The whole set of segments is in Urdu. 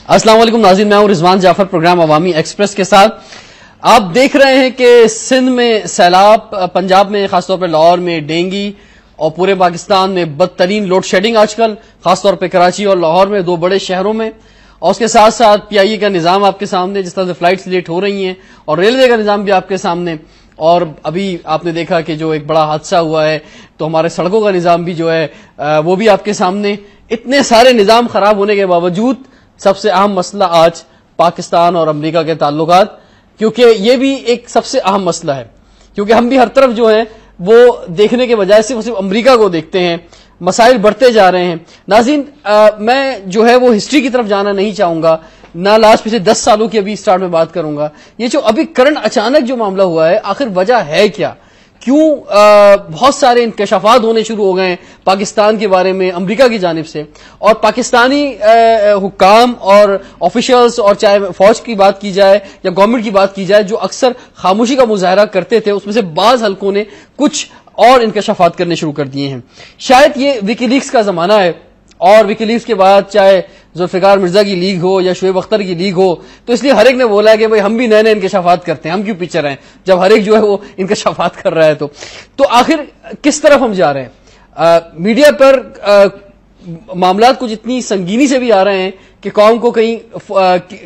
السلام علیکم ناظرین، میں ہوں رضوان جعفر، پروگرام عوامی ایکسپریس کے ساتھ۔ آپ دیکھ رہے ہیں کہ سندھ میں سیلاب، پنجاب میں خاص طور پہ لاہور میں ڈینگی، اور پورے پاکستان میں بدترین لوڈ شیڈنگ آج کل، خاص طور پہ کراچی اور لاہور میں، دو بڑے شہروں میں۔ اور اس کے ساتھ ساتھ پی آئی اے کا نظام آپ کے سامنے، جس طرح سے فلائٹس لیٹ ہو رہی ہیں، اور ریلوے کا نظام بھی آپ کے سامنے۔ اور ابھی آپ نے دیکھا کہ جو ایک بڑا حادثہ ہوا ہے، تو ہمارے سڑکوں کا نظام بھی جو ہے وہ بھی آپ کے سامنے۔ اتنے سارے نظام خراب ہونے کے باوجود سب سے اہم مسئلہ آج پاکستان اور امریکہ کے تعلقات، کیونکہ یہ بھی ایک سب سے اہم مسئلہ ہے، کیونکہ ہم بھی ہر طرف جو ہے وہ دیکھنے کے بجائے صرف امریکہ کو دیکھتے ہیں، مسائل بڑھتے جا رہے ہیں۔ ناظرین، میں جو ہے وہ ہسٹری کی طرف جانا نہیں چاہوں گا، نہ لاسٹ پچھلے 10 سالوں کی ابھی سٹارٹ میں بات کروں گا۔ یہ جو ابھی کرنٹ اچانک جو معاملہ ہوا ہے، آخر وجہ ہے کیا؟ کیوں بہت سارے انکشافات ہونے شروع ہو گئے ہیں پاکستان کے بارے میں امریکہ کی جانب سے، اور پاکستانی حکام اور آفیشلز، اور چاہے فوج کی بات کی جائے یا گورنمنٹ کی بات کی جائے، جو اکثر خاموشی کا مظاہرہ کرتے تھے، اس میں سے بعض حلقوں نے کچھ اور انکشافات کرنے شروع کر دیے ہیں۔ شاید یہ وکی لیکس کا زمانہ ہے، اور وکی لیکس کے بعد چاہے ذوالفقار مرزا کی لیگ ہو یا شعیب اختر کی لیگ ہو، تو اس لیے ہر ایک نے بولا ہے کہ بھئی ہم بھی نئے نئے انکشافات کرتے ہیں، ہم کیوں پیچھے رہیں جب ہر ایک جو ہے وہ انکشافات کر رہا ہے۔ تو آخر کس طرف ہم جا رہے ہیں؟ میڈیا پر معاملات کچھ اتنی سنگینی سے بھی آ رہے ہیں کہ قوم کو کہیں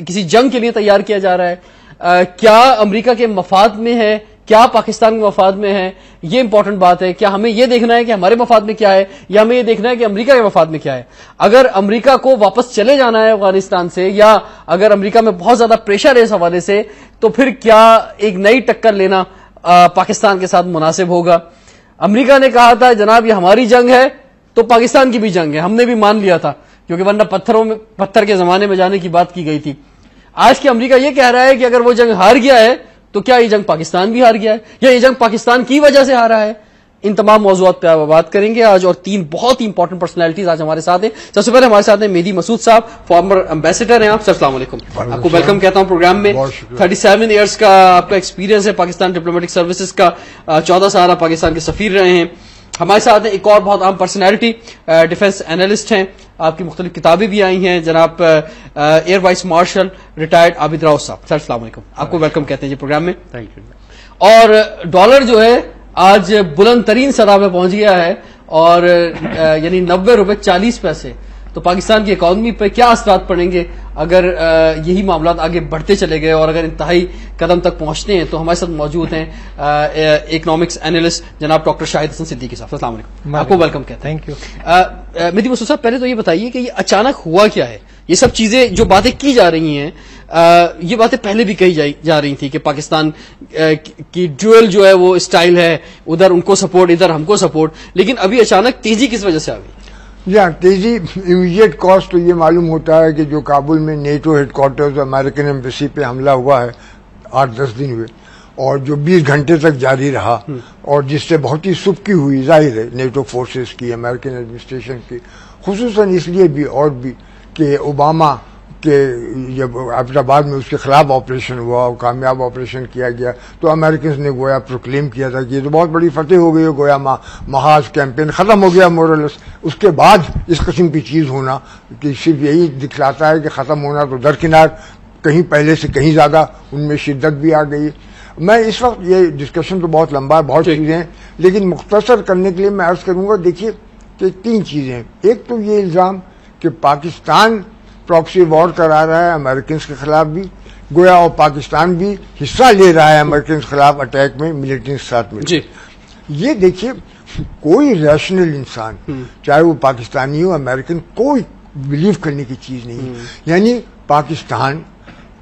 کسی جنگ کے لیے تیار کیا جا رہا ہے۔ کیا امریکہ کے مفاد میں ہے، کیا پاکستان کے مفاد میں ہے؟ یہ امپورٹنٹ بات ہے۔ کیا ہمیں یہ دیکھنا ہے کہ ہمارے مفاد میں کیا ہے، یا ہمیں یہ دیکھنا ہے کہ امریکہ کے مفاد میں کیا ہے؟ اگر امریکہ کو واپس چلے جانا ہے افغانستان سے، یا اگر امریکہ میں بہت زیادہ پریشر ہے اس حوالے سے، تو پھر کیا ایک نئی ٹکر لینا پاکستان کے ساتھ مناسب ہوگا؟ امریکہ نے کہا تھا جناب یہ ہماری جنگ ہے، تو پاکستان کی بھی جنگ ہے، ہم نے بھی مان لیا تھا، کیونکہ ورنہ پتھر کے زمانے میں جانے کی بات کی گئی تھی۔ آج کے امریکہ یہ کہہ رہا ہے کہ اگر وہ جنگ ہار گیا ہے تو کیا یہ جنگ پاکستان بھی ہار گیا ہے، یا یہ جنگ پاکستان کی وجہ سے ہارا ہے؟ ان تمام موضوعات پہ بات کریں گے آج، اور تین بہت ہی امپورٹنٹ پرسنالٹیز آج ہمارے ساتھ ہیں۔ سب سے پہلے ہمارے ساتھ ہیں مہدی مسعود صاحب، فارمر امبیسڈر ہیں آپ۔ سر السلام علیکم، آپ کو ویلکم کہتا ہوں پروگرام میں۔ 37 ایئرس کا آپ کا ایکسپیرینس ہے پاکستان ڈپلومیٹک سروسز کا، 14 سال آپ پاکستان کے سفیر رہے ہیں۔ ہمارے ساتھ ایک اور بہت عام پرسنالٹی، ڈیفنس اینالسٹ ہیں، آپ کی مختلف کتابیں بھی آئی ہیں، جناب ایئر وائس مارشل ریٹائرڈ عابد راؤ صاحب۔ سر السلام علیکم، آپ کو ویلکم کہتے ہیں جی پروگرام میں۔ Thank you. اور ڈالر جو ہے آج بلند ترین سطح پہ پہنچ گیا ہے، اور یعنی 90 روپے 40 پیسے۔ تو پاکستان کی اکانومی پہ کیا اثرات پڑیں گے اگر یہی معاملات آگے بڑھتے چلے گئے، اور اگر انتہائی قدم تک پہنچتے ہیں؟ تو ہمارے ساتھ موجود ہیں اکنامکس اینالسٹ جناب ڈاکٹر شاہد حسن صدیقی صاحب۔ السلام علیکم، آپ کو ویلکم کہتے ہیں۔ Thank you. مہدی مسعود صاحب، پہلے تو یہ بتائیے کہ یہ اچانک ہوا کیا ہے؟ یہ سب چیزیں جو باتیں کی جا رہی ہیں، یہ باتیں پہلے بھی کہی جا رہی تھی کہ پاکستان کی ڈوئل جو ہے وہ اسٹائل ہے، ادھر ان کو سپورٹ، ادھر ہم کو سپورٹ، لیکن ابھی اچانک تیزی کس وجہ سے آ گئی؟ تیزی امیڈیٹ کاسٹ تو یہ معلوم ہوتا ہے کہ جو کابل میں NATO headquarters American embassy پہ حملہ ہوا ہے، 8-10 دن ہوئے، اور جو 20 گھنٹے تک جاری رہا، اور جس سے بہت ہی سبکی ہوئی ظاہر ہے نیٹو فورسز کی، امریکن ایڈمنسٹریشن کی، خصوصاً اس لیے بھی اور بھی کہ اوباما کہ جب ایبٹ آباد میں اس کے خلاف آپریشن ہوا اور کامیاب آپریشن کیا گیا، تو امریکنز نے گویا پروکلیم کیا تھا کہ یہ تو بہت بڑی فتح ہو گئی ہے، گویا محاذ کیمپین ختم ہو گیا مورلس۔ اس کے بعد اس قسم کی چیز ہونا کہ صرف یہی دکھلاتا ہے کہ ختم ہونا تو درکنار، کہیں پہلے سے کہیں زیادہ ان میں شدت بھی آ گئی۔ میں اس وقت یہ ڈسکشن تو بہت لمبا ہے، بہت چیزیں ہیں، لیکن مختصر کرنے کے لیے میں عرض کروں گا، دیکھیے کہ 3 چیزیں ہیں۔ ایک تو یہ الزام کہ پاکستان پراکسی وار کرا رہا ہے امریکنز کے خلاف بھی، گویا اور پاکستان بھی حصہ لے رہا ہے امریکنز کے خلاف اٹیک میں ملٹریز کے ساتھ میں جی۔ یہ دیکھیے کوئی ریشنل انسان، چاہے وہ پاکستانی ہو امریکن، کوئی بلیو کرنے کی چیز نہیں ہے۔ یعنی پاکستان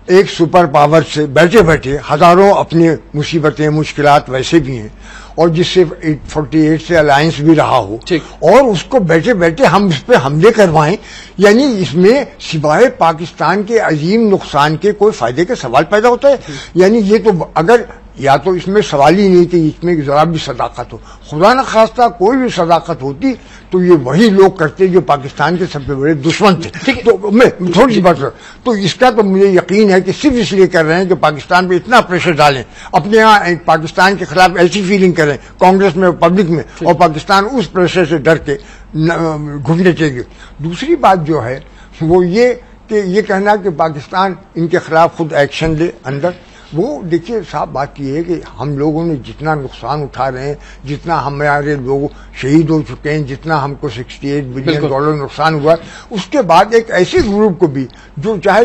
ایک سپر پاور سے بیٹھے بیٹھے ہزاروں اپنے مصیبتیں مشکلات ویسے بھی ہیں، اور جس سے 48 سے الائنس بھی رہا ہو، اور اس کو بیٹھے بیٹھے ہم اس پہ حملے کروائیں، یعنی اس میں سوائے پاکستان کے عظیم نقصان کے کوئی فائدے کا سوال پیدا ہوتا ہے؟ یعنی یہ تو اگر یا تو اس میں سوال ہی نہیں تھی، اس میں ذرا بھی صداقت ہو، خدا نہ خواستہ کوئی بھی صداقت ہوتی تو یہ وہی لوگ کرتے جو پاکستان کے سب سے بڑے دشمن تھے۔ تو میں تھوڑی سی بات، تو اس کا تو مجھے یقین ہے کہ صرف اس لیے کر رہے ہیں کہ پاکستان پہ اتنا پریشر ڈالیں، اپنے یہاں پاکستان کے خلاف ایسی فیلنگ کریں کانگریس میں اور پبلک میں، اور پاکستان اس پریشر سے ڈر کے گھٹنے چاہیے۔ دوسری بات جو ہے وہ یہ کہ یہ کہنا کہ پاکستان ان کے خلاف خود ایکشن لے اندر، وہ دیکھیے صاحب بات یہ ہے کہ ہم لوگوں نے جتنا نقصان اٹھا رہے ہیں، جتنا ہمارے لوگ شہید ہو چکے ہیں، جتنا ہم کو $68 بلین نقصان ہوا ہے، اس کے بعد ایک ایسے گروپ کو بھی جو چاہے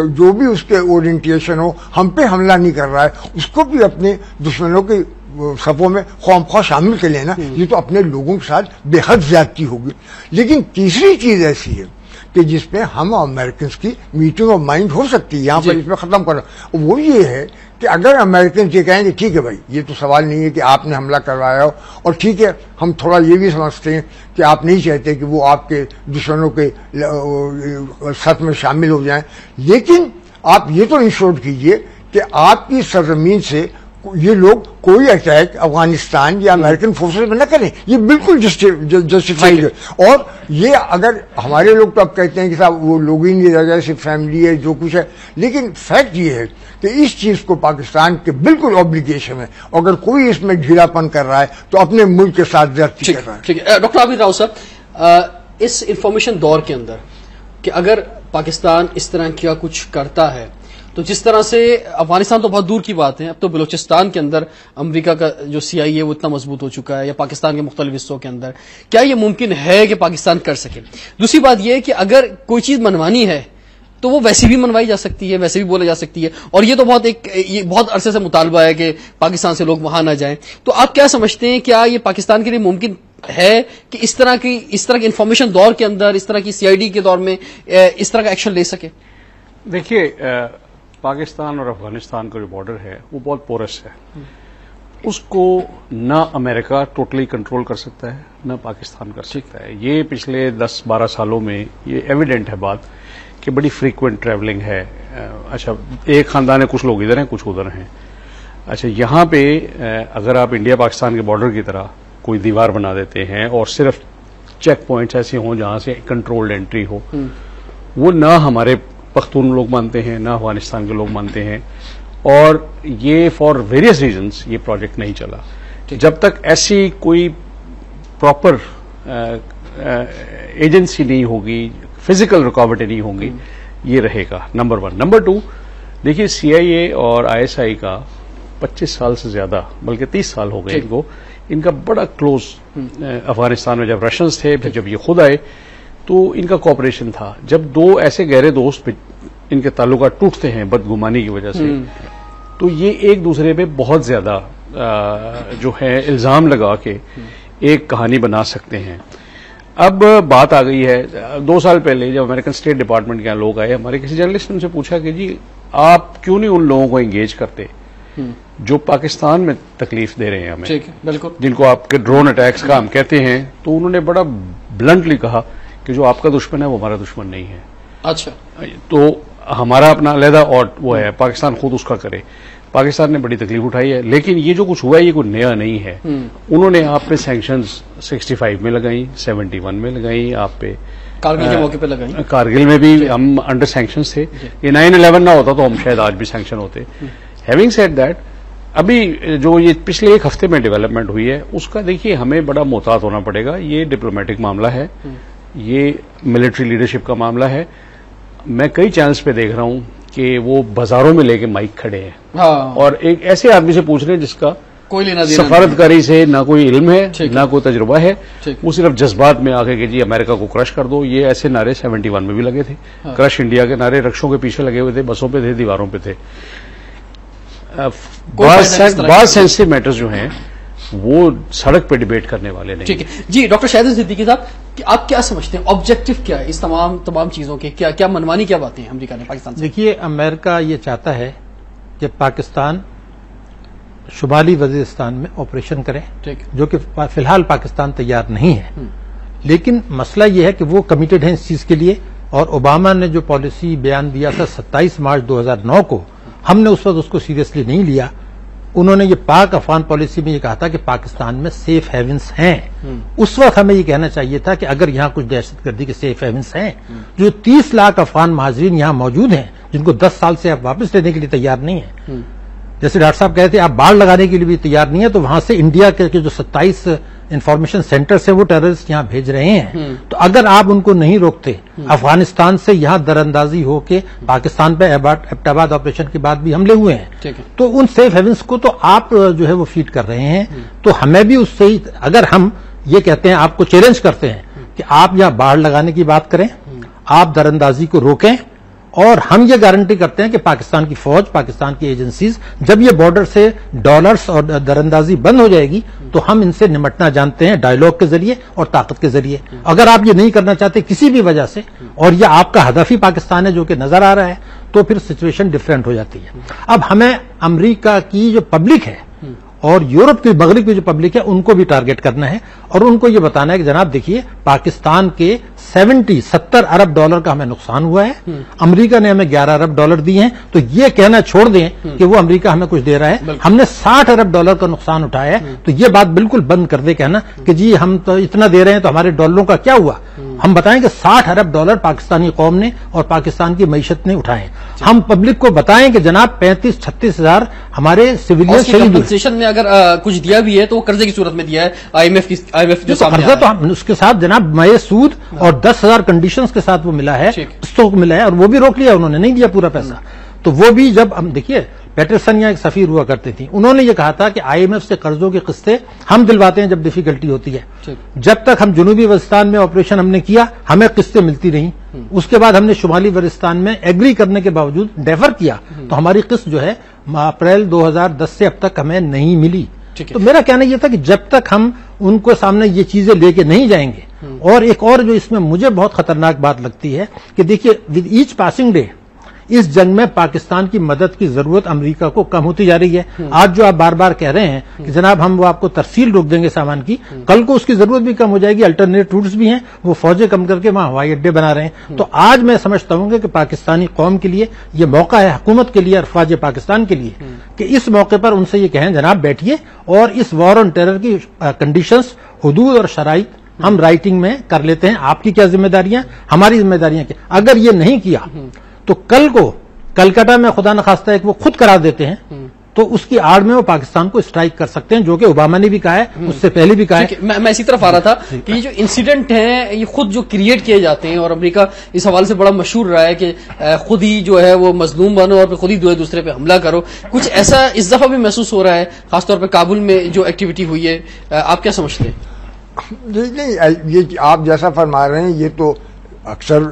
جو بھی اس کے اورینٹیشن ہو ہم پہ حملہ نہیں کر رہا ہے، اس کو بھی اپنے دشمنوں کے صفوں میں خواہ شامل کر لینا، یہ تو اپنے لوگوں کے ساتھ بے حد زیادتی ہوگی۔ لیکن تیسری چیز ایسی ہے کہ جس میں ہم امریکنز کی میٹنگ آف مائنڈ ہو سکتی ہے یہاں پر، اس میں ختم کرنا، وہ یہ ہے کہ اگر امریکنز یہ کہیں کہ ٹھیک ہے بھائی یہ تو سوال نہیں ہے کہ آپ نے حملہ کروایا ہو، اور ٹھیک ہے ہم تھوڑا یہ بھی سمجھتے ہیں کہ آپ نہیں چاہتے کہ وہ آپ کے دشمنوں کے صف میں شامل ہو جائیں، لیکن آپ یہ تو انشور کیجئے کہ آپ کی سرزمین سے یہ لوگ کوئی اٹیک افغانستان یا امریکن فورسز میں نہ کریں، یہ بالکل جسٹیفائڈ ہے۔ اور یہ اگر ہمارے لوگ تو اب کہتے ہیں کہ صاحب وہ لوگ ہی نہیں رہ گئے، صرف فیملی ہے جو کچھ ہے، لیکن فیکٹ یہ ہے کہ اس چیز کو پاکستان کے بالکل اوبلیگیشن ہے، اگر کوئی اس میں ڈھیلا پن کر رہا ہے تو اپنے ملک کے ساتھ زیادتی کر رہا ہے۔ ٹھیک ہے ڈاکٹر عابد راؤ صاحب، اس انفارمیشن دور کے اندر کہ اگر پاکستان اس طرح کیا کچھ کرتا ہے تو جس طرح سے افغانستان تو بہت دور کی بات ہے، اب تو بلوچستان کے اندر امریکہ کا جو CIA ہے وہ اتنا مضبوط ہو چکا ہے، یا پاکستان کے مختلف حصوں کے اندر، کیا یہ ممکن ہے کہ پاکستان کر سکے؟ دوسری بات یہ ہے کہ اگر کوئی چیز منوانی ہے تو وہ ویسے بھی منوائی جا سکتی ہے، ویسے بھی بولا جا سکتی ہے، اور یہ تو یہ بہت عرصے سے مطالبہ ہے کہ پاکستان سے لوگ وہاں نہ جائیں۔ تو آپ کیا سمجھتے ہیں، کیا یہ پاکستان کے لیے ممکن ہے کہ اس طرح کی انفارمیشن دور کے اندر، اس طرح کی CID کے دور میں اس طرح کا ایکشن لے سکے؟ دیکھیے پاکستان اور افغانستان کا جو بارڈر ہے وہ بہت پورس ہے، اس کو نہ امریکہ ٹوٹلی کنٹرول کر سکتا ہے نہ پاکستان کر سکتا ہے۔ یہ پچھلے 10-12 سالوں میں یہ ایویڈنٹ ہے بات کہ بڑی فریکوینٹ ٹریولنگ ہے۔ اچھا ایک خاندان ہے، کچھ لوگ ادھر ہیں کچھ ادھر ہیں۔ اچھا یہاں پہ اگر آپ انڈیا پاکستان کے بارڈر کی طرح کوئی دیوار بنا دیتے ہیں اور صرف چیک پوائنٹس ایسے ہوں جہاں سے کنٹرولڈ انٹری ہو، وہ نہ ہمارے پختون لوگ مانتے ہیں نہ افغانستان کے لوگ مانتے ہیں، اور یہ فار ویریس ریزنز یہ پروجیکٹ نہیں چلا۔ جب تک ایسی کوئی پراپر ایجنسی نہیں ہوگی، فزیکل رکاوٹیں نہیں ہوں گی، یہ رہے گا نمبر 1۔ نمبر 2، دیکھیے CIA اور ISI کا 25 سال سے زیادہ بلکہ 30 سال ہو گئے ان کا بڑا کلوز، افغانستان میں جب رشنز تھے پھر جب یہ خود آئے تو ان کا کوآپریشن تھا۔ جب دو ایسے گہرے دوست ان کے تعلقات ٹوٹتے ہیں بدگمانی کی وجہ سے، تو یہ ایک دوسرے پہ بہت زیادہ جو ہے الزام لگا کے ایک کہانی بنا سکتے ہیں۔ اب بات آ گئی ہے، 2 سال پہلے جب امریکن اسٹیٹ ڈپارٹمنٹ کے یہاں لوگ آئے، ہمارے کسی جرنلسٹ نے ان سے پوچھا کہ جی آپ کیوں نہیں ان لوگوں کو انگیج کرتے جو پاکستان میں تکلیف دے رہے ہیں ہمیں، جن کو آپ کے ڈرون اٹیکس کا ہم کہتے ہیں؟ تو انہوں نے بڑا بلنٹلی کہا کہ جو آپ کا دشمن ہے وہ ہمارا دشمن نہیں ہے۔ اچھا، تو ہمارا اپنا علیحدہ اور وہ ہے، پاکستان خود اس کا کرے۔ پاکستان نے بڑی تکلیف اٹھائی ہے، لیکن یہ جو کچھ ہوا ہے یہ کوئی نیا نہیں ہے۔ انہوں نے آپ پہ سینکشنز 65 میں لگائیں، 71 میں لگائیں، آپ پہ کارگل کے موقع پہ لگائیں، کارگل میں بھی ہم انڈر سینکشنز تھے۔ یہ 9/11 نہ ہوتا تو ہم شاید آج بھی سینکشن ہوتے۔ ہیونگ سیڈ دیٹ، ابھی جو یہ پچھلے 1 ہفتے میں ڈیولپمنٹ ہوئی ہے اس کا دیکھیے ہمیں بڑا محتاط ہونا پڑے گا۔ یہ ڈپلومیٹک معاملہ ہے، یہ ملٹری لیڈرشپ کا معاملہ ہے۔ میں کئی چینلز پہ دیکھ رہا ہوں کہ وہ بازاروں میں لے کے مائک کھڑے ہیں اور ایک ایسے آدمی سے پوچھ رہے ہیں جس کا کوئی سفارتکاری سے نہ کوئی علم ہے نہ کوئی تجربہ ہے، وہ صرف جذبات میں آ کے کہ جی امریکہ کو کرش کر دو۔ یہ ایسے نعرے 71 میں بھی لگے تھے، کرش انڈیا کے نعرے رکشوں کے پیچھے لگے ہوئے تھے، بسوں پہ تھے، دیواروں پہ تھے۔ بعض سینسٹیو میٹرز جو ہیں وہ سڑک پہ ڈیبیٹ کرنے والے نہیں۔ ٹھیک ہے جی ڈاکٹر شاہد صدیقی صاحب، کہ آپ کیا سمجھتے ہیں آبجیکٹو کیا ہے اس تمام چیزوں کے؟ کیا منوانی کیا باتیں ہیں امریکہ نے پاکستان سے؟ دیکھیے امریکہ یہ چاہتا ہے کہ پاکستان شمالی وزیرستان میں آپریشن کرے، جو کہ فی الحال پاکستان تیار نہیں ہے، لیکن مسئلہ یہ ہے کہ وہ کمیٹڈ ہیں اس چیز کے لیے، اور اوباما نے جو پالیسی بیان دیا تھا 27 مارچ 2009 کو، ہم نے اس وقت اس کو سیریسلی نہیں لیا۔ انہوں نے یہ پاک افغان پالیسی میں یہ کہا تھا کہ پاکستان میں سیف ہیونز ہیں۔ اس وقت ہمیں یہ کہنا چاہیے تھا کہ اگر یہاں کچھ دہشت گردی کے سیف ہیونز ہیں، جو 30 لاکھ افغان مہاجرین یہاں موجود ہیں جن کو 10 سال سے آپ واپس لینے کے لیے تیار نہیں ہیں، جیسے ڈاکٹر صاحب کہتے ہیں آپ باڑ لگانے کے لیے بھی تیار نہیں ہے، تو وہاں سے انڈیا کے جو 27 انفارمیشن سینٹر سے وہ ٹیررسٹ یہاں بھیج رہے ہیں، تو اگر آپ ان کو نہیں روکتے، افغانستان سے یہاں دراندازی ہو کے پاکستان پہ ایبٹ آباد آپریشن کے بعد بھی حملے ہوئے ہیں، تو ان سیف ہیونس کو تو آپ جو ہے وہ فیڈ کر رہے ہیں. تو ہمیں بھی اس سے اگر ہم یہ کہتے ہیں، آپ کو چیلنج کرتے ہیں کہ آپ یہاں باڑ لگانے کی بات کریں، آپ دراندازی کو روکیں، اور ہم یہ گارنٹی کرتے ہیں کہ پاکستان کی فوج، پاکستان کی ایجنسیز جب یہ بارڈر سے ڈالرز اور دراندازی بند ہو جائے گی تو ہم ان سے نمٹنا جانتے ہیں ڈائیلاگ کے ذریعے اور طاقت کے ذریعے. اگر آپ یہ نہیں کرنا چاہتے کسی بھی وجہ سے، اور یہ آپ کا ہدف ہی پاکستان ہے جو کہ نظر آ رہا ہے، تو پھر سچویشن ڈفرینٹ ہو جاتی ہے. اب ہمیں امریکہ کی جو پبلک ہے اور یورپ کی مغرب کی جو پبلک ہے ان کو بھی ٹارگٹ کرنا ہے، اور ان کو یہ بتانا ہے کہ جناب دیکھیے، پاکستان کے 70 ارب ڈالر کا ہمیں نقصان ہوا ہے، امریکہ نے ہمیں 11 ارب ڈالر دیے ہیں، تو یہ کہنا چھوڑ دیں کہ وہ امریکہ ہمیں کچھ دے رہا ہے. ہم نے 60 ارب ڈالر کا نقصان اٹھایا ہے، تو یہ بات بالکل بند کر دے کہنا کہ جی ہم تو اتنا دے رہے ہیں تو ہمارے ڈالروں کا کیا ہوا. ہم بتائیں کہ 60 ارب ڈالر پاکستانی قوم نے اور پاکستان کی معیشت نے اٹھائے. ہم پبلک کو بتائیں کہ جناب 35-36 ہزار ہمارے سویلین شہید میں اگر کچھ دیا بھی ہے تو وہ قرضے کی صورت میں دیا ہے. آئی ایم ایف جو قرضہ تو اس کے ساتھ جناب مئے سود اور 10,000 کنڈیشنز کے ساتھ وہ ملا ہے، قسطوں کو ملا ہے، اور وہ بھی روک لیا انہوں نے، نہیں دیا پورا پیسہ. تو وہ بھی جب ہم دیکھیے، پیٹرسن یہاں ایک سفیر ہوا کرتے تھیں، انہوں نے یہ کہا تھا کہ آئی ایم ایف سے قرضوں کی قسطیں ہم دلواتے ہیں جب ڈیفیکلٹی ہوتی ہے. جب تک ہم جنوبی وزیرستان میں آپریشن ہم نے کیا ہمیں قسطیں ملتی رہیں. اس کے بعد ہم نے شمالی وزیرستان میں ایگری کرنے کے باوجود ڈیفر کیا، تو ہماری قسط جو ہے اپریل 2010 سے اب تک ہمیں نہیں ملی. تو میرا کہنا یہ تھا کہ جب تک ہم ان کو سامنے یہ چیزیں لے کے نہیں جائیں گے. اور ایک اور جو اس میں مجھے بہت خطرناک بات لگتی ہے کہ دیکھیے، ود ایچ پاسنگ ڈے اس جنگ میں پاکستان کی مدد کی ضرورت امریکہ کو کم ہوتی جا رہی ہے. آج جو آپ بار بار کہہ رہے ہیں کہ جناب ہم وہ آپ کو ترسیل روک دیں گے سامان کی، کل کو اس کی ضرورت بھی کم ہو جائے گی. الٹرنیٹ روٹس بھی ہیں، وہ فوجیں کم کر کے وہاں ہوائی اڈے بنا رہے ہیں. تو آج میں سمجھتا ہوں کہ پاکستانی قوم کے لیے یہ موقع ہے، حکومت کے لیے اور افواج پاکستان کے لیے، کہ اس موقع پر ان سے یہ کہیں جناب بیٹھیے اور اس وار آن ٹیرر کی کنڈیشنز، حدود اور شرائط ہم رائٹنگ میں کر لیتے ہیں. آپ کی کیا ذمہ داریاں، ہماری ذمہ داریاں کیا. اگر یہ نہیں کیا تو کل کو کلکتہ میں خدا نخواستہ ایک وہ خود قرار دیتے ہیں تو اس کی آڑ میں وہ پاکستان کو اسٹرائک کر سکتے ہیں، جو کہ اوباما نے بھی کہا ہے، اس سے پہلے بھی کہا ہے. میں اسی طرف آ رہا تھا کہ یہ جو انسیڈنٹ ہیں یہ خود جو کریٹ کیے جاتے ہیں، اور امریکہ اس حوالے سے بڑا مشہور رہا ہے کہ خود ہی جو ہے وہ مظلوم بنو اور پھر خود ہی دوسرے پہ حملہ کرو. کچھ ایسا اس دفعہ بھی محسوس ہو رہا ہے، خاص طور پہ کابل میں جو ایکٹیویٹی ہوئی ہے. آپ کیا سمجھتے ہیں؟ نہیں، یہ آپ جیسا فرما رہے ہیں یہ تو اکثر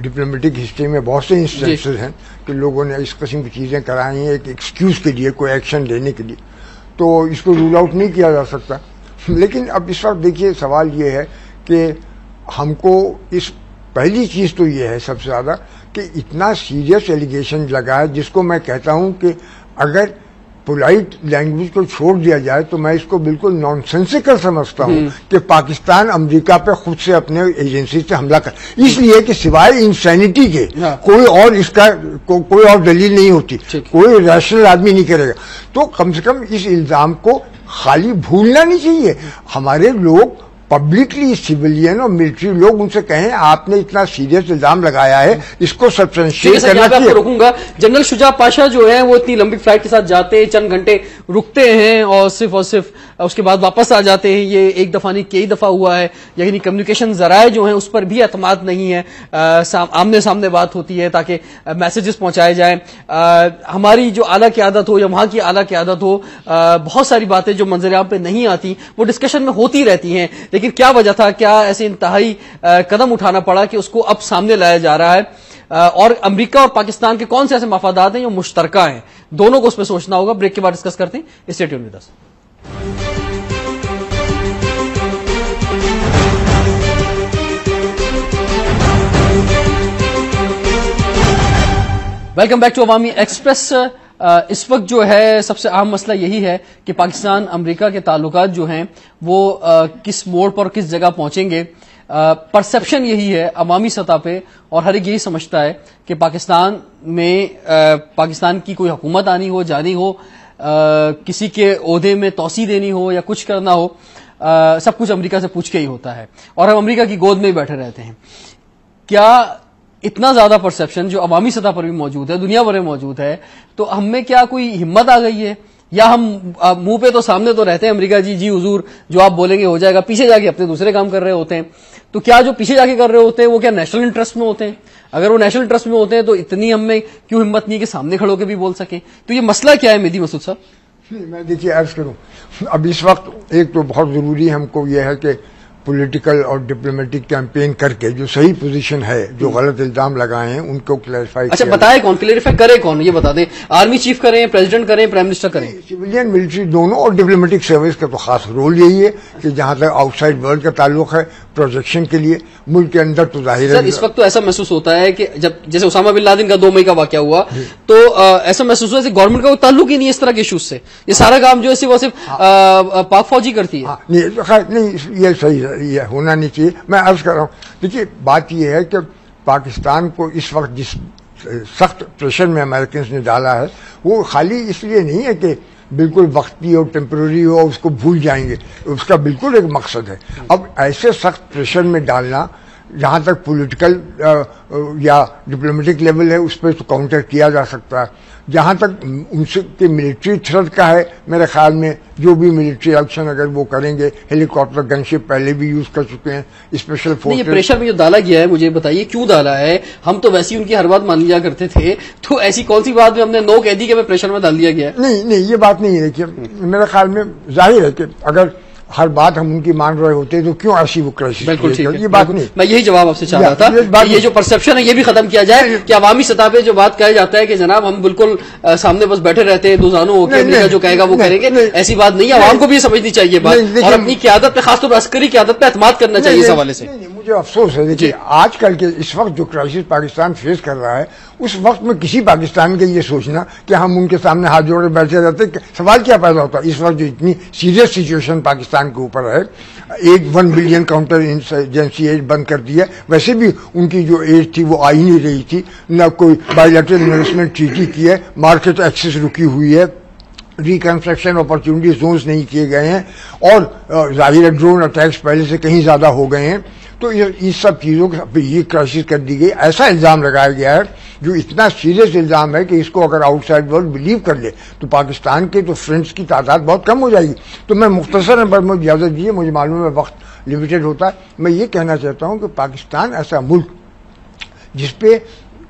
ڈپلومیٹک ہسٹری میں بہت سے انسٹنسز ہیں کہ لوگوں نے اس قسم کی چیزیں کرائی ہیں ایک ایکسکیوز کے لیے، کوئی ایکشن لینے کے لیے. تو اس کو رول آؤٹ نہیں کیا جا سکتا. لیکن اب اس وقت دیکھیے سوال یہ ہے کہ ہم کو اس پہلی چیز تو یہ ہے سب سے زیادہ کہ اتنا سیریس ایلیگیشن لگا ہے، جس کو میں کہتا ہوں کہ اگر پولائٹ لینگویج کو چھوڑ دیا جائے تو میں اس کو بالکل نان سینسیکل سمجھتا ہوں کہ پاکستان امریکہ پہ خود سے اپنے ایجنسی سے حملہ کر، اس لیے کہ سوائے انسینٹی کے کوئی اور اس کا کوئی اور دلیل نہیں ہوتی، کوئی ریشنل آدمی نہیں کرے گا. تو کم سے کم اس الزام کو خالی بھولنا نہیں چاہیے. ہمارے لوگ پبلکلی سیولین اور ملٹری لوگ ان سے کہیں آپ نے اتنا سیریس الزام لگایا ہے، اس کو سبسٹینشیٹ کرنا چاہیے. روکوں گا. جنرل شجاع پاشا جو ہے وہ اتنی لمبی فلائٹ کے ساتھ جاتے ہیں، چند گھنٹے رکتے ہیں اور صرف اس کے بعد واپس آ جاتے ہیں. یہ ایک دفعہ نہیں کئی دفعہ ہوا ہے. یعنی کمیونیکیشن ذرائع جو ہیں اس پر بھی اعتماد نہیں ہے، آمنے سامنے بات ہوتی ہے تاکہ میسیجز پہنچائے جائیں. ہماری جو اعلیٰ قیادت ہو یا وہاں کی اعلیٰ قیادت ہو، بہت ساری باتیں جو منظر عام پہ نہیں آتی وہ ڈسکشن میں ہوتی رہتی ہیں. لیکن کیا وجہ تھا، کیا ایسے انتہائی قدم اٹھانا پڑا کہ اس کو اب سامنے لایا جا رہا ہے؟ اور امریکہ اور پاکستان کے کون سے ایسے مفادات ہیں جو مشترکہ ہیں؟ دونوں کو اس پہ سوچنا ہوگا. بریک کے بعد ڈسکس کرتے ہیں. Stay tuned with us. Welcome back to Awami express. اس وقت جو ہے سب سے اہم مسئلہ یہی ہے کہ پاکستان امریکہ کے تعلقات جو ہیں وہ کس موڑ پر کس جگہ پہنچیں گے. پرسپشن یہی ہے عوامی سطح پہ، اور ہر ایک یہی سمجھتا ہے کہ پاکستان میں پاکستان کی کوئی حکومت آنی ہو، جانی ہو، کسی کے عہدے میں توسیع دینی ہو یا کچھ کرنا ہو، سب کچھ امریکہ سے پوچھ کے ہی ہوتا ہے، اور ہم امریکہ کی گود میں ہی بیٹھے رہتے ہیں. کیا اتنا زیادہ پرسپشن جو عوامی سطح پر بھی موجود ہے، دنیا بھر میں موجود ہے، تو ہم میں کیا کوئی ہمت آ گئی ہے یا ہم منہ پہ تو سامنے تو رہتے ہیں امریکہ جی حضور جو آپ بولیں گے ہو جائے گا, پیچھے جا کے اپنے دوسرے کام کر رہے ہوتے ہیں. تو کیا جو پیچھے جا کے کر رہے ہوتے ہیں وہ کیا نیشنل انٹرسٹ میں ہوتے ہیں؟ اگر وہ نیشنل انٹرسٹ میں ہوتے ہیں تو اتنی ہم میں کیوں ہمت نہیں کہ سامنے کھڑو کے بھی بول سکیں؟ تو یہ مسئلہ کیا ہے مہدی مسعود صاحب؟ میں دیکھیے عرض کروں, اب اس وقت ایک تو بہت ضروری ہم کو یہ ہے کہ پولیٹیکل اور ڈپلومیٹک کیمپین کر کے جو صحیح پوزیشن ہے, جو غلط الزام لگائے ہیں ان کو کلیریفائی. اچھا بتائیں کون کلیریفائی کرے, کون یہ بتا دیں؟ آرمی چیف کریں, پریزیڈنٹ کریں, پرائم منسٹر کریں؟ سویلین ملٹری دونوں, اور ڈپلومیٹک سروس کا تو خاص رول یہی ہے کہ جہاں تک آؤٹ سائڈ ورلڈ کا تعلق ہے پروجیکشن کے لیے, ملک کے اندر تو ظاہر ہے. اس وقت تو ایسا محسوس ہوتا ہے کہ جب جیسے اسامہ بن لادن کا 2 مئی کا واقعہ ہوا تو ایسا محسوس ہوا کہ گورنمنٹ کا کوئی تعلق ہی نہیں ہے اس طرح کے ایشوز سے, یہ سارا کام جو ہے وہ صرف پاک فوجی کرتی ہے. نہیں یہ صحیح ہے, یہ ہونا نہیں چاہیے. میں عرض کر رہا ہوں, دیکھیے بات یہ ہے کہ پاکستان کو اس وقت جس سخت پریشر میں امریکنز نے ڈالا ہے وہ خالی اس لیے نہیں ہے کہ بالکل وقتی اور ٹیمپرری ہو, اس کو بھول جائیں گے, اس کا بالکل ایک مقصد ہے. اب ایسے سخت پریشر میں ڈالنا, جہاں تک پولیٹیکل یا ڈپلومیٹک لیول ہے اس پہ تو کاؤنٹر کیا جا سکتا ہے. جہاں تک ان سے کہ ملٹری تھریٹ کا ہے, میرے خیال میں جو بھی ملٹری ایکشن اگر وہ کریں گے, ہیلی کاپٹر گن شپ پہلے بھی یوز کر چکے ہیں, اسپیشل فورس. یہ پریشر میں جو ڈالا گیا ہے مجھے بتائیے کیوں ڈالا ہے؟ ہم تو ویسی ان کی ہر بات مان لیا کرتے تھے, تو ایسی کون سی بات میں ہم نے نو کہہ دی کہ ہمیں پریشر میں ڈال دیا گیا ہے؟ نہیں یہ بات نہیں ہے. دیکھیے میرے خیال میں ظاہر ہے کہ اگر ہر بات ہم ان کی مان رہے ہوتے تو کیوں ایسی وہ کرائسس. بالکل ٹھیک ہے, یہ بات نہیں. میں یہی جواب آپ سے چاہ رہا تھا, یہ جو پرسپشن ہے یہ بھی ختم کیا جائے کہ عوامی سطح پہ جو بات کہا جاتا ہے کہ جناب ہم بالکل سامنے بس بیٹھے رہتے ہیں, دو زانوں ہو کے امریکہ جو کہے گا وہ کریں گے, ایسی بات نہیں ہے. عوام کو بھی سمجھنی چاہیے بات, اور اپنی قیادت پہ, خاص طور پر عسکری قیادت پہ اعتماد کرنا چاہیے اس حوالے سے. مجھے افسوس ہے, دیکھیے آج کل کے اس وقت جو کرائسس پاکستان فیس کر رہا ہے, اس وقت میں کسی پاکستان کے یہ سوچنا کہ ہم ان کے سامنے ہاتھ جوڑ کے بیٹھے رہتے, سوال کیا پیدا ہوتا ہے؟ اس وقت جو اتنی سیریس سچویشن پاکستان کے اوپر ہے, 1 بلین کاؤنٹر انسرجنسی ایج بند کر دی ہے, ویسے بھی ان کی جو ایج تھی وہ آ ہی نہیں رہی تھی, نہ کوئی بائیلیٹرل انویسٹمنٹ ٹریٹی کی ہے, مارکیٹ ایکسس رکی ہوئی ہے, ریکنسٹرکشن اپرچونٹی زونز نہیں کیے گئے ہیں, اور ظاہر ڈرون اٹیکس پہلے سے کہیں زیادہ ہو گئے ہیں. تو اس سب چیزوں پہ یہ کرائسس کر دی گئی. ایسا الزام لگایا گیا ہے جو اتنا سیریس الزام ہے کہ اس کو اگر آؤٹ سائڈ ورلڈ بلیو کر لے تو پاکستان کے تو فرینڈس کی تعداد بہت کم ہو جائے گی. تو میں مختصر مجھے اجازت دیجیے, مجھے معلوم ہے وقت لمیٹڈ ہوتا ہے. میں یہ کہنا چاہتا ہوں کہ پاکستان ایسا ملک جس پہ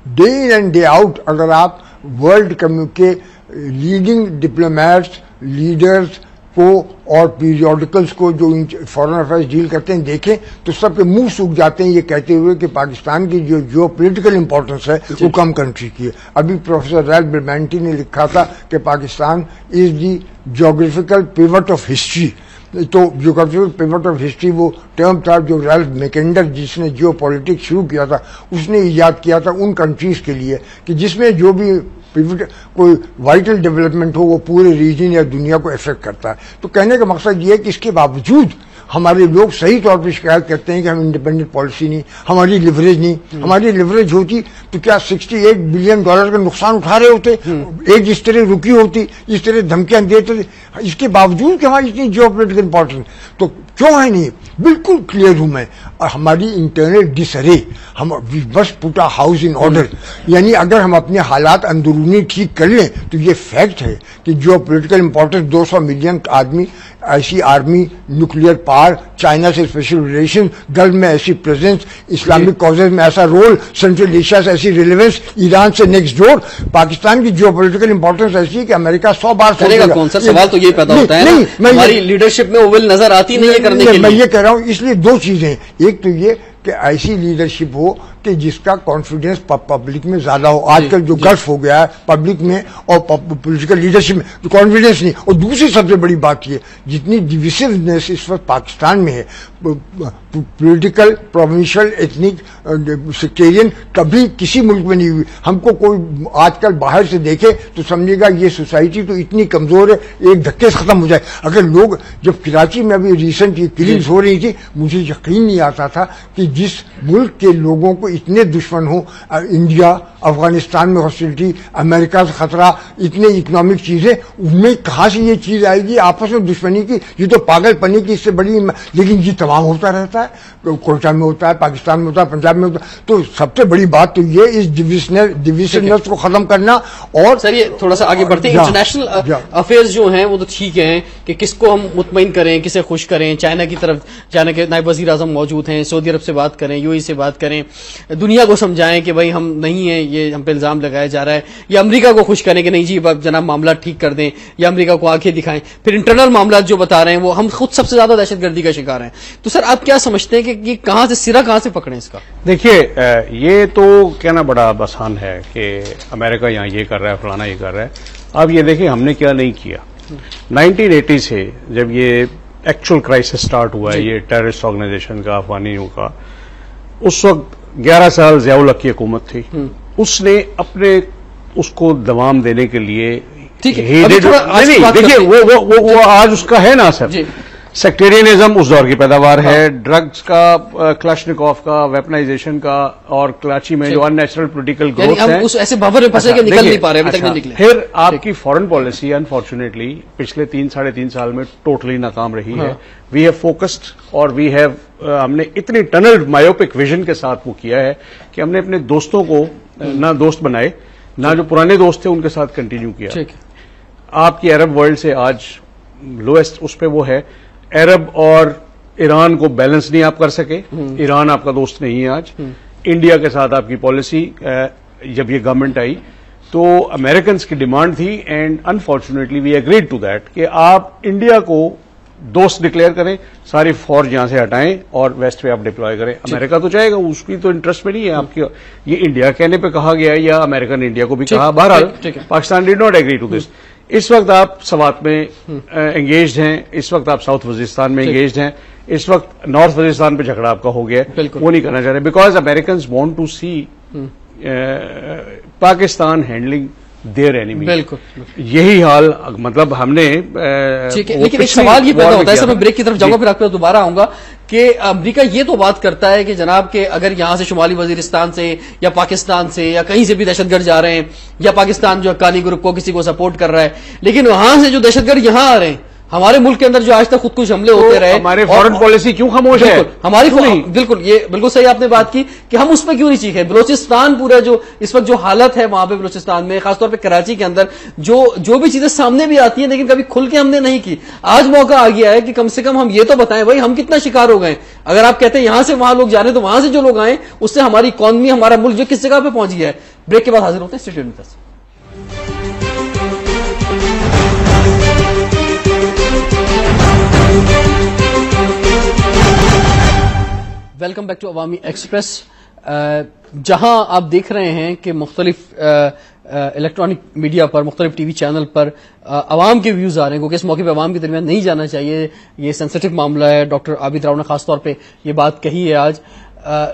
day in and day out اگر آپ ورلڈ کے لیڈنگ ڈپلومیٹس, لیڈرز کو اور پیریوڈیکلز کو جو فارن افیئرز ڈیل کرتے ہیں دیکھیں تو سب کے منہ سوکھ جاتے ہیں یہ کہتے ہوئے کہ پاکستان کی جو پولیٹیکل امپورٹنس ہے وہ کم کنٹری کی ہے. ابھی پروفیسر ریلف برمینٹی نے لکھا تھا کہ پاکستان از the geographical pivot of history. تو جیوگرافیکل پیوٹ آف ہسٹری وہ ٹرم تھا جو ریلف میکنڈر جس نے جیو پالیٹکس شروع کیا تھا اس نے ایجاد کیا تھا ان کنٹریز کے لیے کہ جس میں جو بھی کوئی وائٹل ڈیولپمنٹ ہو وہ پورے ریجن یا دنیا کو افیکٹ کرتا ہے. تو کہنے کا مقصد یہ ہے کہ اس کے باوجود ہمارے لوگ صحیح طور پہ شکایت کرتے ہیں کہ ہم انڈیپینڈنٹ پالیسی نہیں, ہماری لیوریج نہیں. ہماری لیوریج ہوتی تو کیا $68 بلین کا نقصان اٹھا رہے ہوتے, ایک جس طرح رکی ہوتی, جس طرح دھمکیاں دیتے, اس کے باوجود کہ ہماری اتنی جیو پولیٹیکل امپورٹنس تو کیوں ہے نہیں؟ بالکل کلیئر ہوں میں. اور ہماری انٹرنل ڈس ارے, ہم we must put a house in order. یعنی اگر ہم اپنے حالات اندرونی ٹھیک کر لیں تو یہ فیکٹ ہے کہ جیو پولیٹیکل امپورٹنس 200 ملین آدمی, ایسی آرمی, نیوکلیئر پاور, چائنا سے اسپیشل ریلیشن, گلف میں ایسی پریزنس, اسلامک کازز میں ایسا رول, سینٹرل ایشیا سے ایسی ریلیونس, ایران سے نیکسٹ ڈور. پاکستان کی جیو پولیٹیکل امپورٹنس ایسی ہے کہ امریکہ 100 بار کرے گا. کون سا سوال تو یہ پیدا ہوتا ہے ہماری لیڈرشپ میں وہ ول نظر آتی نہیں ہے کرنے کے لیے. میں یہ کہہ رہا ہوں اس لیے 2 چیزیں, ایک تو یہ کہ ایسی لیڈرشپ ہو کہ جس کا کانفیڈینس پبلک میں زیادہ ہو. آج کل جو گلف ہو گیا ہے پبلک میں اور پولیٹیکل لیڈرشپ میں تو کانفیڈینس نہیں. اور دوسری سب سے بڑی بات یہ جتنی ڈویسونیس اس وقت پاکستان میں ہے, پولیٹیکل, پروونشل, ایتھنک, سیکٹیرین, کبھی کسی ملک میں نہیں ہوئی. ہم کو کوئی آج کل باہر سے دیکھے تو سمجھے گا یہ سوسائٹی تو اتنی کمزور ہے ایک دھکے سے ختم ہو جائے. اگر لوگ جب کراچی میں ابھی ریسنٹ یہ کلنگز ہو رہی تھی مجھے یقین نہیں آتا تھا کہ جس ملک کے لوگوں کو اتنے دشمن ہوں, انڈیا, افغانستان میں ہاسٹیلٹی, امریکہ سے خطرہ, اتنے اکنامک چیزیں, ان میں کہاں سے یہ چیز آئے گی آپس میں دشمنی کی؟ یہ تو پاگل پنی کی اس سے بڑی, لیکن یہ تمام ہوتا رہتا ہے, کوئٹہ میں ہوتا ہے, پاکستان میں ہوتا ہے, پنجاب میں ہوتا ہے. تو سب سے بڑی بات تو یہ اس ڈویژنس کو ختم کرنا. اور سر یہ تھوڑا سا آگے بڑھتے ہیں, انٹرنیشنل افیئرز جو ہیں وہ تو ٹھیک ہیں کہ کس کو ہم مطمئن کریں, کسے خوش کریں. چائنا کی طرف, چائنا کے نائب وزیر اعظم موجود ہیں, سعودی عرب سے بات کریں, یو اے سے بات کریں, دنیا کو سمجھائیں کہ بھائی ہم نہیں ہیں, یہ ہم پہ الزام لگایا جا رہا ہے, یا امریکہ کو خوش کریں کہ نہیں جی جناب معاملہ ٹھیک کر دیں, یا امریکہ کو آنکھیں دکھائیں. پھر انٹرنل معاملات جو بتا رہے ہیں وہ ہم خود سب سے زیادہ دہشت گردی کا شکار ہیں. تو سر آپ کیا سمجھتے ہیں کہ یہ کہاں سے سرا کہاں سے پکڑیں اس کا؟ دیکھیے یہ تو کہنا بڑا آسان ہے کہ امریکہ یہاں یہ کر رہا ہے, فلانا یہ کر رہا ہے. اب یہ دیکھیں ہم نے کیا نہیں کیا. 1980 سے جب یہ ایکچوئل کرائسس سٹارٹ ہوا ہے, یہ ٹیررسٹ آرگنائزیشن کا, افغانیوں کا, اس وقت 11 سال ضیاء الحق کی حکومت تھی. اس نے اپنے اس کو دوام دینے کے لیے دیکھیے وہ آج اس کا ہے نا سر, سیکٹیرینزم اس دور کی پیداوار ہے, ڈرگز کا, کلاشنکوف کا, ویپنائزیشن کا, اور کراچی میں جو ان نیچرل پولیٹیکل گروتھ ہے, ایسے بھنور میں پھنسے کہ نکل نہیں پا رہے, ابھی تک نہیں نکلے. پھر آپ کی فورن پالیسی انفارچونیٹلی پچھلے 3-3.5 سال میں ٹوٹلی ناکام رہی ہے. وی ہیو فوکسڈ اور ہم نے اتنی ٹنل مایوپک ویژن کے ساتھ وہ کیا ہے کہ ہم نے اپنے دوستوں کو نہ دوست بنائے, نہ جو پرانے دوست تھے ان کے ساتھ کنٹینیو کیا. آپ کی عرب ورلڈ سے آج لوئسٹ اس پہ وہ ہے. عرب اور ایران کو بیلنس نہیں آپ کر سکے, ایران آپ کا دوست نہیں ہے آج. انڈیا کے ساتھ آپ کی پالیسی, جب یہ گورنمنٹ آئی تو امریکنز کی ڈیمانڈ تھی, and unfortunately we agreed to that کہ آپ انڈیا کو دوست ڈکلیئر کریں, ساری فوج یہاں سے ہٹائیں اور ویسٹ پہ آپ ڈپلوائے کریں. امریکہ تو چاہے گا, اس کی تو انٹرسٹ میں نہیں ہے آپ کی, یہ انڈیا کہنے پہ کہا گیا ہے یا امریکہ نے انڈیا کو بھی کہا. بہرحال Pakistan did not agree to this. اس وقت آپ سوات میں انگیجڈ ہیں, اس وقت آپ ساؤتھ وزیرستان میں انگیجڈ ہیں, اس وقت نارتھ وزیرستان پہ جھگڑا آپ کا ہو گیا ہے, وہ نہیں کرنا چاہ رہے, because Americans want to see Pakistan handling their enemy. بالکل یہی حال, مطلب ہم نے لیکن ایک سوال یہ پیدا ہوتا ہے سر, میں بریک کی طرف جاؤں گا پھر آپ کو دوبارہ آؤں گا, کہ امریکہ یہ تو بات کرتا ہے کہ جناب کہ اگر یہاں سے شمالی وزیرستان سے یا پاکستان سے یا کہیں سے بھی دہشت گرد جا رہے ہیں, یا پاکستان جو حقانی گروپ کو کسی کو سپورٹ کر رہا ہے, لیکن وہاں سے جو دہشت گرد یہاں آ رہے ہیں, ہمارے ملک کے اندر جو آج تک خود کچھ حملے ہوتے رہے, ہمارے فورن پالیسی کیوں خاموش ہے؟ ہماری بالکل, یہ بالکل صحیح آپ نے بات کی کہ ہم اس پہ کیوں نہیں چیخے. بلوچستان پورا جو اس وقت جو حالت ہے وہاں پہ بلوچستان میں, خاص طور پہ کراچی کے اندر جو بھی چیزیں سامنے بھی آتی ہیں لیکن کبھی کھل کے ہم نے نہیں کی. آج موقع آ گیا ہے کہ کم سے کم ہم یہ تو بتائیں بھائی ہم کتنا شکار ہو گئے. اگر آپ کہتے ہیں یہاں سے وہاں لوگ جا رہے ہیں, تو وہاں سے جو لوگ آئے اس سے ہماری اکانومی, ہمارا ملک جو کس جگہ پہ پہنچ گیا ہے. بریک کے بعد حاضر ہوتے ہیں, stay tuned with us. Welcome back to Awami express, جہاں آپ دیکھ رہے ہیں کہ مختلف الیکٹرانک میڈیا پر, مختلف ٹی وی چینل پر عوام کے ویوز آ رہے ہیں, کیونکہ اس موقع پہ عوام کے درمیان نہیں جانا چاہیے, یہ سینسٹیو معاملہ ہے. ڈاکٹر عابد راؤ نے خاص طور پہ یہ بات کہی ہے آج,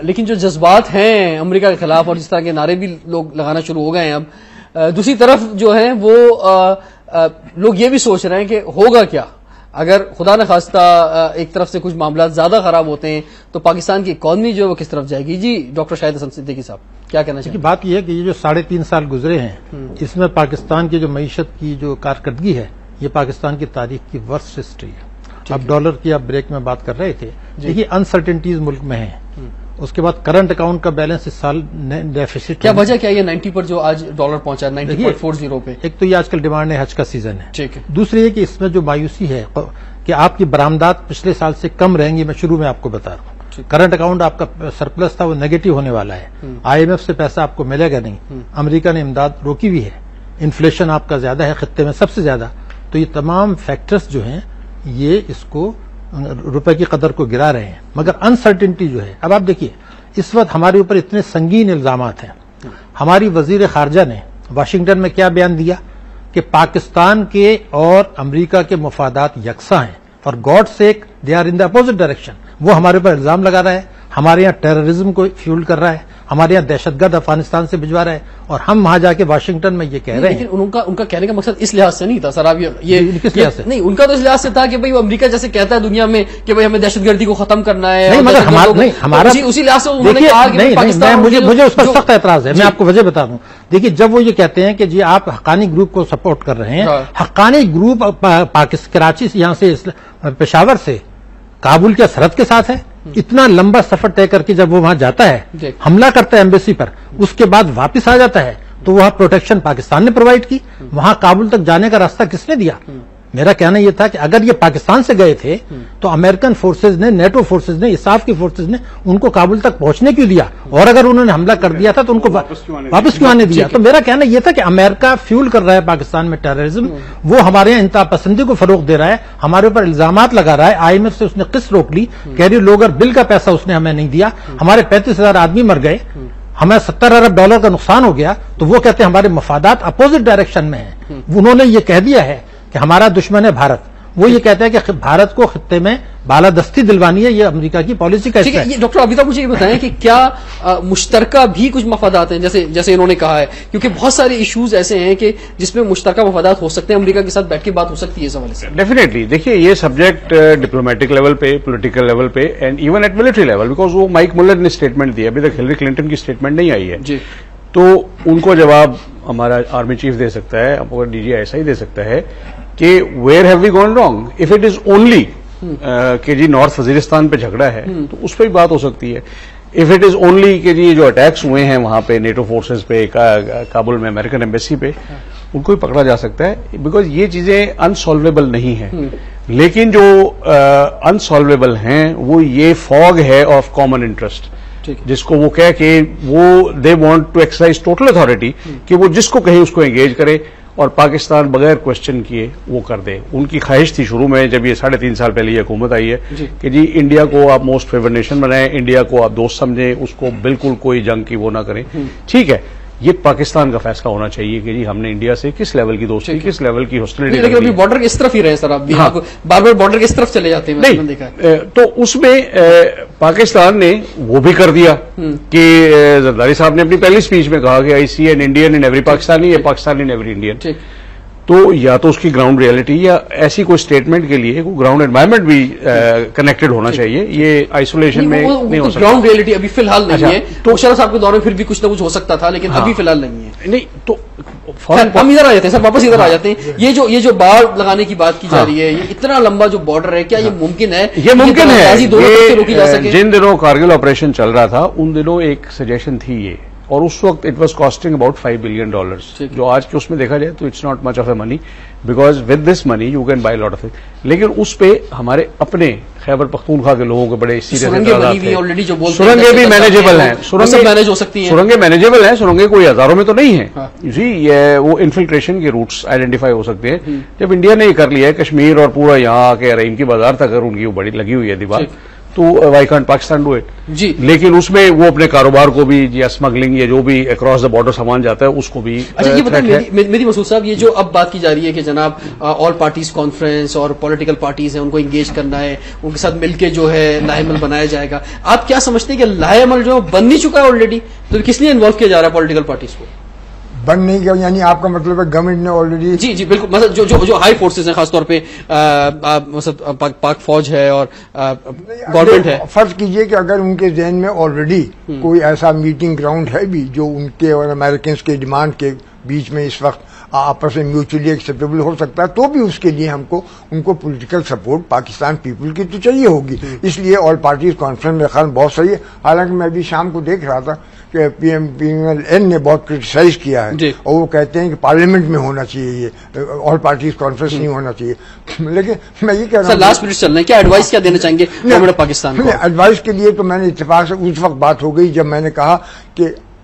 لیکن جو جذبات ہیں امریکہ کے خلاف اور جس طرح کے نعرے بھی لوگ لگانا شروع ہو گئے ہیں اب, دوسری طرف جو ہے وہ لوگ یہ بھی سوچ رہے ہیں کہ ہوگا کیا اگر خدا نہ خواستہ ایک طرف سے کچھ معاملات زیادہ خراب ہوتے ہیں, تو پاکستان کی اکانومی جو ہے وہ کس طرف جائے گی. جی ڈاکٹر شاہد حسن صدیقی صاحب کیا کہنا چاہیے؟ بات یہ ہے کہ یہ جو 3.5 سال گزرے ہیں, اس میں پاکستان کی جو معیشت کی جو کارکردگی ہے, یہ پاکستان کی تاریخ کی ورسٹ ہسٹری ہے. اب ڈالر کی آپ بریک میں بات کر رہے تھے, دیکھیے انسرٹنٹیز ملک میں ہیں. اس کے بعد کرنٹ اکاؤنٹ کا بیلنس اس سال ڈیفیسٹ. کیا وجہ کیا یہ 90 پر جو آج ڈالر پہنچا 90.40 پہ؟ ایک تو یہ آج کل ڈیمانڈ ہے, حج کا سیزن ہے. ٹھیک ہے. دوسری یہ کہ اس میں جو مایوسی ہے کہ آپ کی برآمدات پچھلے سال سے کم رہیں گی. میں شروع میں آپ کو بتا رہا ہوں, کرنٹ اکاؤنٹ آپ کا سرپلس تھا, وہ نیگیٹو ہونے والا ہے. IMF سے پیسہ آپ کو ملے گا نہیں, امریکہ نے امداد روکی ہوئی ہے, انفلیشن آپ کا زیادہ ہے, خطے میں سب سے زیادہ. تو یہ تمام فیکٹرز جو ہیں یہ اس کو روپے کی قدر کو گرا رہے ہیں. مگر انسرٹنٹی جو ہے, اب آپ دیکھیے اس وقت ہمارے اوپر اتنے سنگین الزامات ہیں. ہماری وزیر خارجہ نے واشنگٹن میں کیا بیان دیا کہ پاکستان کے اور امریکہ کے مفادات یکساں ہیں, اور God sake they are in the opposite direction. وہ ہمارے اوپر الزام لگا رہا ہے, ہمارے یہاں ٹیررزم کو فیول کر رہا ہے، ہمارے یہاں دہشت گرد افغانستان سے بھجوا رہا ہے، اور ہم وہاں جا کے واشنگٹن میں یہ کہہ رہے ہیں. لیکن ان کا کہنے کا مقصد اس لحاظ سے نہیں تھا سر. آپ کس لحاظ سے؟ نہیں، ان کا تو اس لحاظ سے تھا کہ بھائی امریکہ جیسے کہتا ہے دنیا میں کہ بھائی ہمیں دہشت گردی کو ختم کرنا ہے. نہیں مگر ہمارا اسی لحاظ سے انہوں نے کہا کہ پاکستان، مجھے اس پر سخت اعتراض ہے. میں آپ کو وجہ بتا دوں. دیکھیے جب وہ یہ کہتے ہیں کہ جی آپ حقانی گروپ کو سپورٹ کر رہے ہیں، حقانی گروپ کراچی سے، یہاں سے پشاور سے کابل کے سرحد کے ساتھ ہے. اتنا لمبا سفر طے کر کے جب وہ وہاں جاتا ہے، حملہ کرتا ہے ایمبیسی پر، اس کے بعد واپس آ جاتا ہے، تو وہاں پروٹیکشن پاکستان نے پرووائڈ کی. وہاں کابل تک جانے کا راستہ کس نے دیا؟ میرا کہنا یہ تھا کہ اگر یہ پاکستان سے گئے تھے تو امریکن فورسز نے، نیٹو فورسز نے، اساف کی فورسز نے ان کو کابل تک پہنچنے کیوں دیا؟ اور اگر انہوں نے حملہ کر دیا تھا تو ان کو واپس کیوں آنے دیا؟ تو میرا کہنا یہ تھا کہ امریکہ فیول کر رہا ہے پاکستان میں ٹیررزم، وہ ہمارے یہاں انتہا پسندی کو فروغ دے رہا ہے، ہمارے اوپر الزامات لگا رہا ہے. IMF سے اس نے قسط روک لی، کیری لوگر بل کا پیسہ اس نے ہمیں نہیں دیا، ہمارے 35,000 آدمی مر گئے، ہمیں $70 ارب کا نقصان ہو گیا. تو وہ کہتے ہیں ہمارے مفادات اپوزٹ ڈائریکشن میں ہیں. انہوں نے یہ کہہ دیا ہے کہ ہمارا دشمن ہے بھارت. وہ یہ کہتا ہے کہ بھارت کو خطے میں بالادستی دلوانی ہے، یہ امریکہ کی پالیسی کا حصہ ہے. ڈاکٹر ابھی تک مجھے یہ بتائیں کہ کیا مشترکہ بھی کچھ مفادات ہیں جیسے انہوں نے کہا ہے؟ کیونکہ بہت سارے ایشوز ایسے ہیں کہ جس میں مشترکہ مفادات ہو سکتے ہیں، امریکہ کے ساتھ بیٹھ کے بات ہو سکتی ہے اس حوالے سے. ڈیفینیٹلی. دیکھیے یہ سبجیکٹ ڈپلومیٹک لیول پہ، پولیٹیکل لیول پہ، and even at military level, because وہ مائک ملر نے اسٹیٹمنٹ دیا، ابھی تک ہلری کلنٹن کی اسٹیٹمنٹ نہیں آئی ہے. جی. تو ان کو جواب ہمارا آرمی چیف دے سکتا ہے، DGI دے سکتا ہے کہ where have we gone wrong. If it is only کہ جی نارتھ وزیرستان پہ جھگڑا ہے تو اس پہ بھی بات ہو سکتی ہے. اف اٹ از اونلی کہ جی جو اٹیکس ہوئے ہیں وہاں پہ نیٹو فورسز پہ، کابل میں امریکن ایمبیسی پہ، ان کو بھی پکڑا جا سکتا ہے، بیکاز یہ چیزیں انسالویبل نہیں ہیں. لیکن جو انسالویبل ہیں وہ یہ فاگ ہے آف کامن انٹرسٹ، جس کو وہ کہہ کہ وہ they want to exercise total authority, کہ وہ جس کو کہیں اس کو انگیج کرے اور پاکستان بغیر کوشچن کیے وہ کر دے. ان کی خواہش تھی شروع میں، جب یہ 3.5 سال پہلے یہ حکومت آئی ہے، کہ جی انڈیا کو آپ موسٹ فیور نیشن بنائیں، انڈیا کو آپ دوست سمجھیں، اس کو بالکل کوئی جنگ کی وہ نہ کریں. ٹھیک ہے، یہ پاکستان کا فیصلہ ہونا چاہیے کہ جی ہم نے انڈیا سے کس لیول کی دوستی، کس لیول کی ہاسٹیلٹی. لیکن ابھی بارڈر کی اس طرف ہی رہے سر، آپ بار بار بارڈر کی اس طرف چلے جاتے ہیں. نہیں، تو اس میں پاکستان نے وہ بھی کر دیا کہ زرداری صاحب نے اپنی پہلی اسپیچ میں کہا کہ I see an Indian in every Pakistani, یا پاکستانی ان ایوری انڈین. تو یا تو اس کی گراؤنڈ ریئلٹی یا ایسی کوئی اسٹیٹمنٹ کے لیے کوئی گراؤنڈ انوائرمنٹ بھی کنیکٹڈ ہونا چاہیے. یہ آئسولیشن میں نہیں ہو سکتا. گراؤنڈ ریئلٹی ابھی فی الحال نہیں ہے. تو شرح صاحب کے دور میں پھر بھی کچھ نہ کچھ ہو سکتا تھا، لیکن ابھی فی الحال نہیں ہے. نہیں تو ہم ادھر آ جاتے ہیں سر، واپس ادھر آ جاتے ہیں. یہ جو باڑ لگانے کی بات کی جا رہی ہے، یہ اتنا لمبا جو بارڈر ہے، کیا یہ ممکن ہے؟ یہ ممکن ہے. روکی جا سکے. جن دنوں کارگل آپریشن چل رہا تھا ان دنوں ایک سجیشن تھی یہ، اور اس وقت it was costing about $5 billion, جو آج کے اس میں دیکھا جائے تو it's not much of a money, because with this money you can buy lot of it. لیکن اس پہ ہمارے اپنے خیبر پختونخوا کے لوگوں کے بڑے سیریس اعتراضات ہیں. سرنگیں بھی مینیجیبل ہیں، سرنگیں مینیجیبل ہیں، سرنگیں کوئی ہزاروں میں تو نہیں ہیں جی. وہ انفلٹریشن کے روٹس آئیڈینٹیفائی ہو سکتے ہیں. جب انڈیا نے یہ کر لیا ہے کشمیر اور پورا یہاں آ کے رحیم کی بازار تک اگر ان کی بڑی لگی ہوئی ہے دیوار، تو why can't Pakistan do it. جی. لیکن اس میں وہ اپنے کاروبار کو بھی یا اسمگلنگ یا جو بھی اکراس دا بارڈر سامان جاتا ہے اس کو بھی. اچھا یہ بتائیں میری مسعود صاحب، یہ جو اب بات کی جا رہی ہے کہ جناب آل پارٹیز کانفرنس اور پولیٹیکل پارٹیز ہیں ان کو انگیج کرنا ہے، ان کے ساتھ مل کے جو ہے لاہے عمل بنایا جائے گا، آپ کیا سمجھتے ہیں کہ لاہے عمل جو بن نہیں چکا ہے آلریڈی؟ تو کس لیے انوالو کیا جا رہا ہے پولیٹیکل پارٹیز کو؟ بن نہیں کیا یعنی آپ کا مطلب ہے گورنمنٹ نے آلریڈی؟ جی جی بالکل. مثلا جو ہائی فورسز ہیں، خاص طور پہ پاک فوج ہے اور گورنمنٹ ہے، فرض کیجئے کہ اگر ان کے ذہن میں آلریڈی کوئی ایسا میٹنگ گراؤنڈ ہے بھی جو ان کے اور امریکنز کے ڈیمانڈ کے بیچ میں اس وقت آپس میں میوچلی ایکسیپٹیبل ہو سکتا ہے، تو بھی اس کے لیے ان کو پولیٹیکل سپورٹ پاکستان پیپل کی تو چاہیے ہوگی. اس لیے آل پارٹیز کانفرنس میں خیال بہت صحیح ہے. حالانکہ میں ابھی شام کو دیکھ رہا تھا کہ PMLN نے بہت کرٹیسائز کیا ہے، اور وہ کہتے ہیں کہ پارلیمنٹ میں ہونا چاہیے، یہ آل پارٹیز کانفرنس نہیں ہونا چاہیے. لیکن میں یہ کہہ رہا ہوں لاسٹ منٹ چل رہے ہیں، کیا ایڈوائس کیا دینا چاہیں گے گورنمنٹ پاکستان کو؟ ایڈوائس کے لیے تو میں نے اتفاق سے اس وقت بات ہو گئی جب میں نے کہا کہ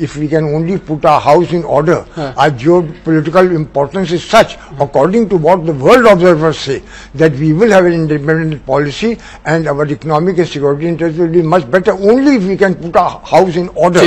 if we can only put our house in order, our geopolitical importance is such, according to what the world observers say, that we will have an independent policy and our economic and security interests will be much better only if we can put our house in order.